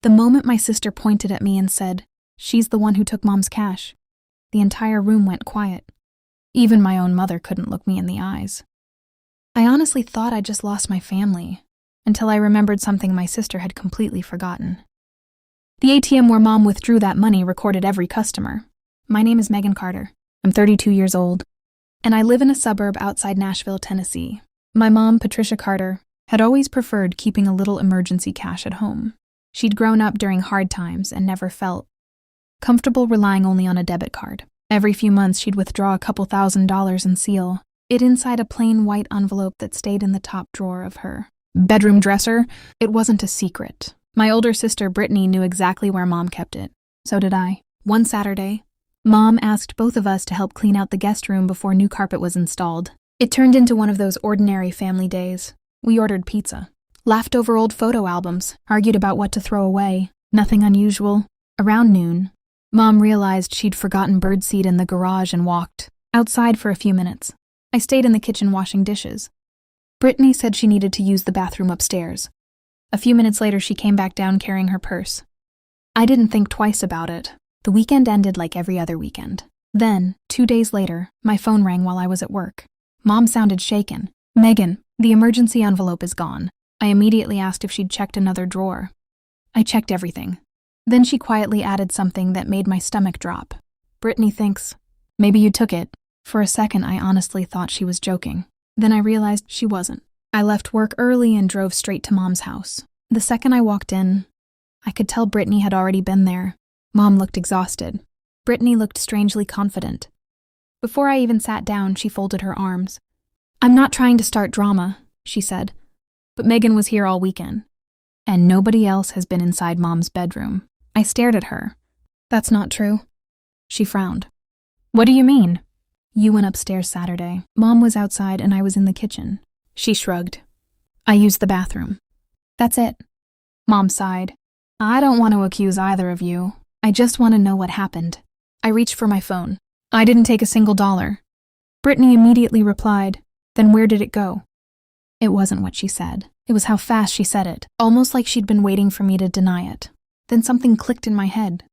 The moment my sister pointed at me and said, "She's the one who took Mom's cash," the entire room went quiet. Even my own mother couldn't look me in the eyes. I honestly thought I'd just lost my family, until I remembered something my sister had completely forgotten. The ATM where Mom withdrew that money recorded every customer. My name is Megan Carter. I'm 32 years old, and I live in a suburb outside Nashville, Tennessee. My mom, Patricia Carter, had always preferred keeping a little emergency cash at home. She'd grown up during hard times and never felt comfortable relying only on a debit card. Every few months, she'd withdraw a couple $1,000s and seal it inside a plain white envelope that stayed in the top drawer of her bedroom dresser. It wasn't a secret. My older sister, Brittany, knew exactly where Mom kept it. So did I. One Saturday, Mom asked both of us to help clean out the guest room before new carpet was installed. It turned into one of those ordinary family days. We ordered pizza, laughed over old photo albums, argued about what to throw away. Nothing unusual. Around noon, Mom realized she'd forgotten birdseed in the garage and walked outside for a few minutes. I stayed in the kitchen washing dishes. Brittany said she needed to use the bathroom upstairs. A few minutes later, she came back down carrying her purse. I didn't think twice about it. The weekend ended like every other weekend. Then, 2 days later, my phone rang while I was at work. Mom sounded shaken. "Megan, the emergency envelope is gone." I immediately asked if she'd checked another drawer. "I checked everything." Then she quietly added something that made my stomach drop. "Brittany thinks maybe you took it." For a second, I honestly thought she was joking. Then I realized she wasn't. I left work early and drove straight to Mom's house. The second I walked in, I could tell Brittany had already been there. Mom looked exhausted. Brittany looked strangely confident. Before I even sat down, she folded her arms. "I'm not trying to start drama," she said, "but Megan was here all weekend, and nobody else has been inside Mom's bedroom." I stared at her. "That's not true." She frowned. "What do you mean?" "You went upstairs Saturday. Mom was outside and I was in the kitchen." She shrugged. "I used the bathroom. That's it." Mom sighed. "I don't want to accuse either of you. I just want to know what happened." I reached for my phone. "I didn't take a single dollar." Brittany immediately replied, "Then where did it go?" It wasn't what she said. It was how fast she said it, almost like she'd been waiting for me to deny it. Then something clicked in my head.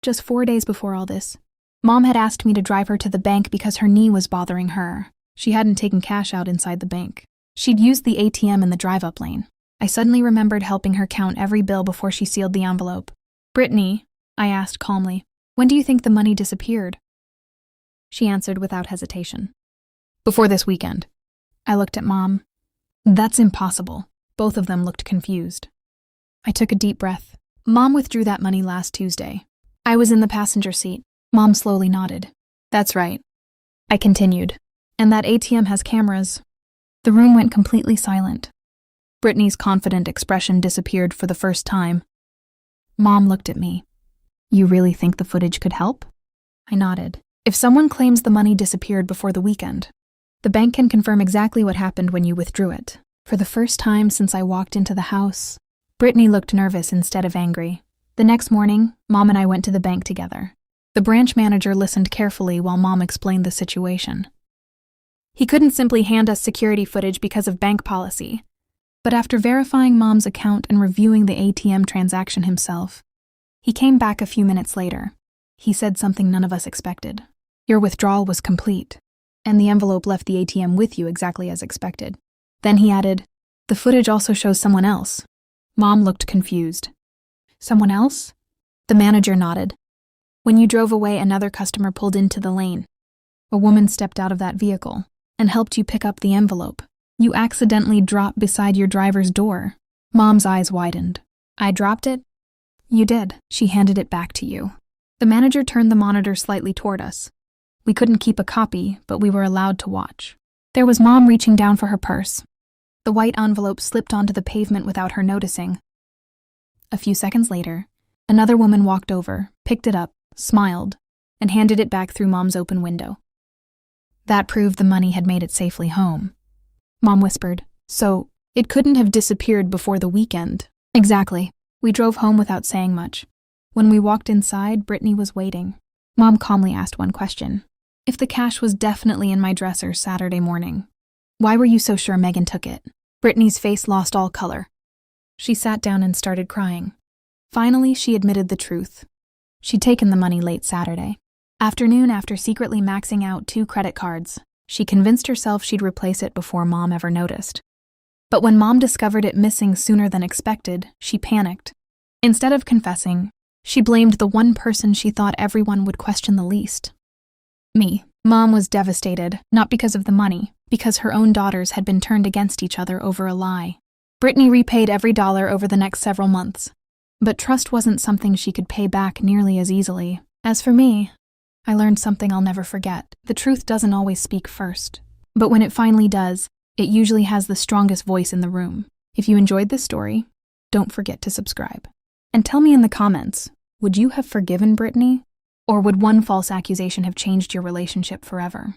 Just 4 days before all this, Mom had asked me to drive her to the bank because her knee was bothering her. She hadn't taken cash out inside the bank. She'd used the ATM in the drive-up lane. I suddenly remembered helping her count every bill before she sealed the envelope. "Brittany," I asked calmly, "when do you think the money disappeared?" She answered without hesitation. "Before this weekend." I looked at Mom. "That's impossible." Both of them looked confused. I took a deep breath. "Mom withdrew that money last Tuesday. I was in the passenger seat." Mom slowly nodded. "That's right." I continued. "And that ATM has cameras." The room went completely silent. Brittany's confident expression disappeared for the first time. Mom looked at me. "You really think the footage could help?" I nodded. "If someone claims the money disappeared before the weekend, the bank can confirm exactly what happened when you withdrew it." For the first time since I walked into the house, Brittany looked nervous instead of angry. The next morning, Mom and I went to the bank together. The branch manager listened carefully while Mom explained the situation. He couldn't simply hand us security footage because of bank policy, but after verifying Mom's account and reviewing the ATM transaction himself, he came back a few minutes later. He said something none of us expected. "Your withdrawal was complete, and the envelope left the ATM with you exactly as expected." Then he added, "The footage also shows someone else." Mom looked confused. "Someone else?" The manager nodded. "When you drove away, another customer pulled into the lane. A woman stepped out of that vehicle and helped you pick up the envelope. You accidentally dropped beside your driver's door." Mom's eyes widened. "I dropped it?" "You did. She handed it back to you." The manager turned the monitor slightly toward us. We couldn't keep a copy, but we were allowed to watch. There was Mom reaching down for her purse. The white envelope slipped onto the pavement without her noticing. A few seconds later, another woman walked over, picked it up, smiled, and handed it back through Mom's open window. That proved the money had made it safely home. Mom whispered, "So, it couldn't have disappeared before the weekend." "Exactly." We drove home without saying much. When we walked inside, Brittany was waiting. Mom calmly asked one question. "If the cash was definitely in my dresser Saturday morning, why were you so sure Megan took it?" Brittany's face lost all color. She sat down and started crying. Finally, she admitted the truth. She'd taken the money late Saturday afternoon after secretly maxing out 2 credit cards. She convinced herself she'd replace it before Mom ever noticed. But when Mom discovered it missing sooner than expected, she panicked. Instead of confessing, she blamed the one person she thought everyone would question the least: me. Mom was devastated, not because of the money, because her own daughters had been turned against each other over a lie. Brittany repaid every dollar over the next several months, but trust wasn't something she could pay back nearly as easily. As for me, I learned something I'll never forget. The truth doesn't always speak first, but when it finally does, it usually has the strongest voice in the room. If you enjoyed this story, don't forget to subscribe. And tell me in the comments, would you have forgiven Brittany? Or would one false accusation have changed your relationship forever?